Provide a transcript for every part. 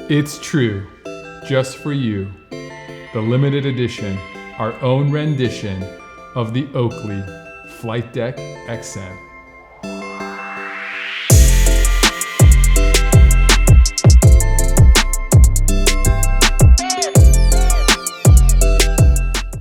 It's true, just for you, the limited edition, our own rendition of the Oakley Flight Deck XM.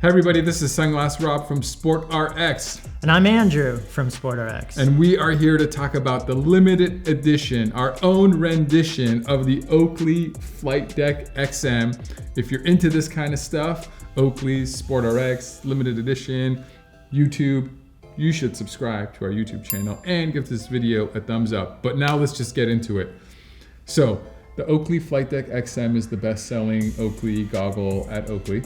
Hey everybody, this is Sunglass Rob from SportRx. And I'm Andrew from SportRx. And we are here to talk about the limited edition, our own rendition of the Oakley Flight Deck XM. If you're into this kind of stuff, Oakley, SportRx, limited edition, YouTube, you should subscribe to our YouTube channel and give this video a thumbs up. But now let's just get into it. So, the Oakley Flight Deck XM is the best-selling Oakley goggle at Oakley.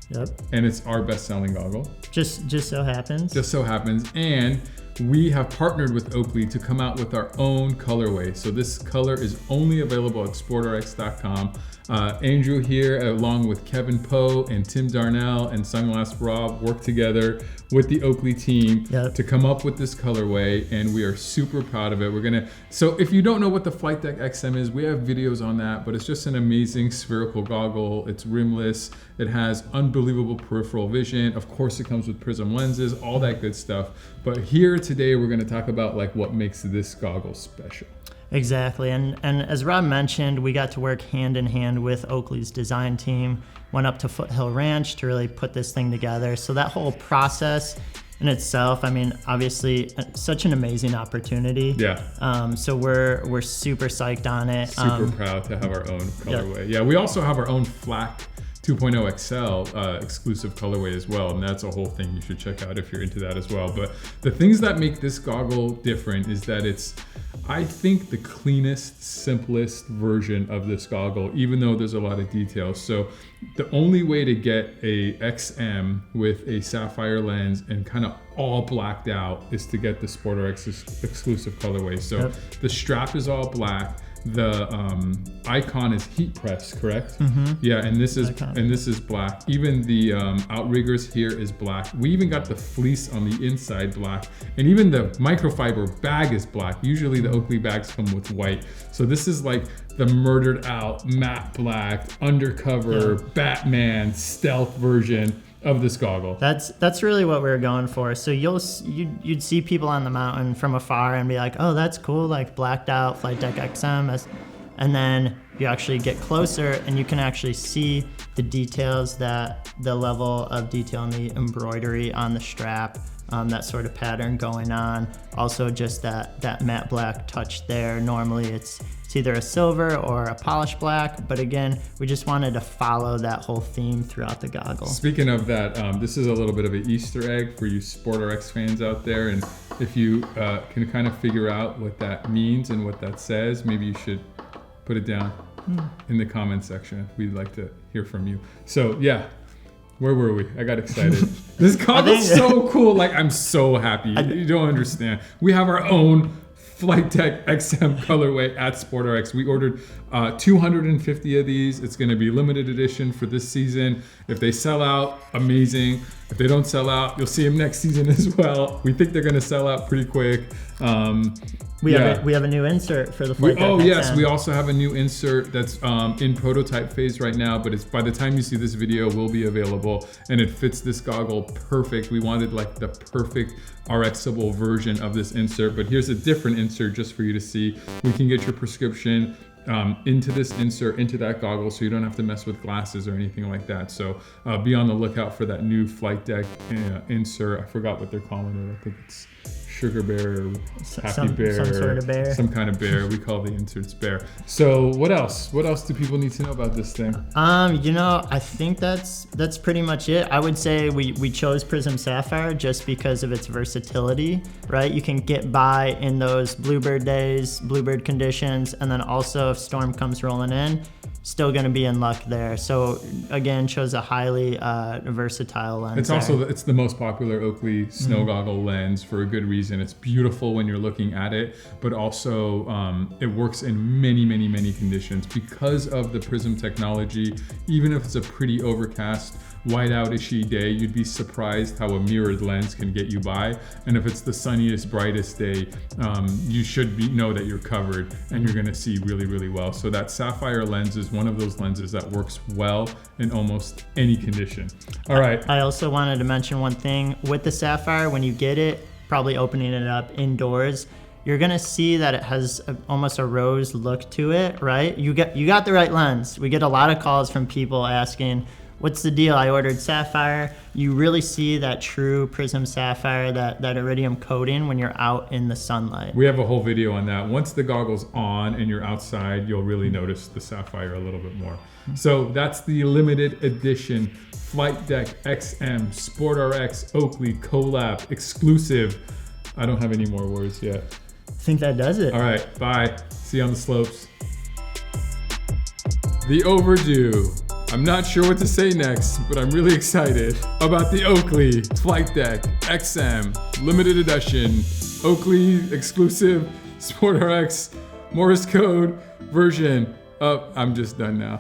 Yep. And it's our best-selling goggle. Just so happens. Just so happens. And we have partnered with Oakley to come out with our own colorway. So this color is only available at sportrx.com. Andrew here, along with Kevin Poe and Tim Darnell and Sunglass Rob, worked together with the Oakley team to come up with this colorway, and we are super proud of it. So if you don't know what the Flight Deck XM is, we have videos on that, but it's just an amazing spherical goggle. It's rimless. It has unbelievable peripheral vision. Of course, it comes with Prizm lenses, all that good stuff. But here today, we're going to talk about what makes this goggle special. Exactly, and as Rob mentioned, we got to work hand in hand with Oakley's design team, went up to Foothill Ranch to really put this thing together. So that whole process in itself, I mean, obviously such an amazing opportunity. Yeah. So we're super psyched on it. Super proud to have our own colorway. Yeah, we also have our own Flak 2.0 XL exclusive colorway as well, and that's a whole thing you should check out if you're into that as well. But the things that make this goggle different is that it's, I think, the cleanest, simplest version of this goggle, even though there's a lot of details. So the only way to get a XM with a Sapphire lens and kind of all blacked out is to get the SportRx exclusive colorway. So the strap is all black. The icon is heat pressed, correct? Mm-hmm. Yeah, and this is black. Even the outriggers here is black. We even got the fleece on the inside black, and even the microfiber bag is black. Usually the Oakley bags come with white. So this is like the murdered out matte black undercover Batman stealth version of this goggle. That's really what we were going for. So you'd see people on the mountain from afar and be like, oh, that's cool, like blacked out Flight Deck XM. And then you actually get closer and you can actually see the details, the level of detail in the embroidery on the strap, that sort of pattern going on. Also just that matte black touch there. Normally it's either a silver or a polished black, but again, we just wanted to follow that whole theme throughout the goggle. Speaking of that, this is a little bit of an Easter egg for you SportRx fans out there, and if you can kind of figure out what that means and what that says, maybe you should put it down in the comment section. We'd like to hear from you. So yeah, where were we? I got excited. This goggle's so cool. Like, I'm so happy. You don't understand. We have our own Flight Deck XM colorway at SportRx. We ordered 250 of these. It's going to be limited edition for this season. If they sell out, amazing. If they don't sell out, you'll see them next season as well. We think they're going to sell out pretty quick. We have a new insert for the Flight Deck XM. Yes, we also have a new insert that's in prototype phase right now, but it's, by the time you see this video, will be available, and it fits this goggle perfect. We wanted like the perfect RXable version of this insert, but here's a different insert just for you to see. We can get your prescription into this insert, into that goggle, so you don't have to mess with glasses or anything like that. So be on the lookout for that new Flight Deck insert. I forgot what they're calling it. I think it's Sugar Bear, Happy Bear, some sort of bear, some kind of bear. We call the inserts bear. So what else? What else do people need to know about this thing? I think that's pretty much it. I would say we chose Prizm Sapphire just because of its versatility, right? You can get by in those bluebird days, bluebird conditions, and then also if storm comes rolling in, still going to be in luck there. So again, chose a highly versatile lens. It's the most popular Oakley snow goggle lens for a good reason. It's beautiful when you're looking at it, but also it works in many, many, many conditions because of the Prizm technology. Even if it's a pretty overcast whiteout-ishy day, you'd be surprised how a mirrored lens can get you by. And if it's the sunniest, brightest day, you should know that you're covered and you're gonna see really, really well. So that Sapphire lens is one of those lenses that works well in almost any condition. All right. I also wanted to mention one thing with the Sapphire. When you get it, probably opening it up indoors, you're gonna see that it has almost a rose look to it, right? You got the right lens. We get a lot of calls from people asking, what's the deal? I ordered Sapphire. You really see that true Prizm Sapphire, that iridium coating when you're out in the sunlight. We have a whole video on that. Once the goggle's on and you're outside, you'll really notice the Sapphire a little bit more. So that's the limited edition Flight Deck XM SportRx Oakley collab exclusive. I don't have any more words yet. I think that does it. All right, bye. See you on the slopes. The overdue. I'm not sure what to say next, but I'm really excited about the Oakley Flight Deck XM limited edition Oakley exclusive SportRx Morse code version. Oh, I'm just done now.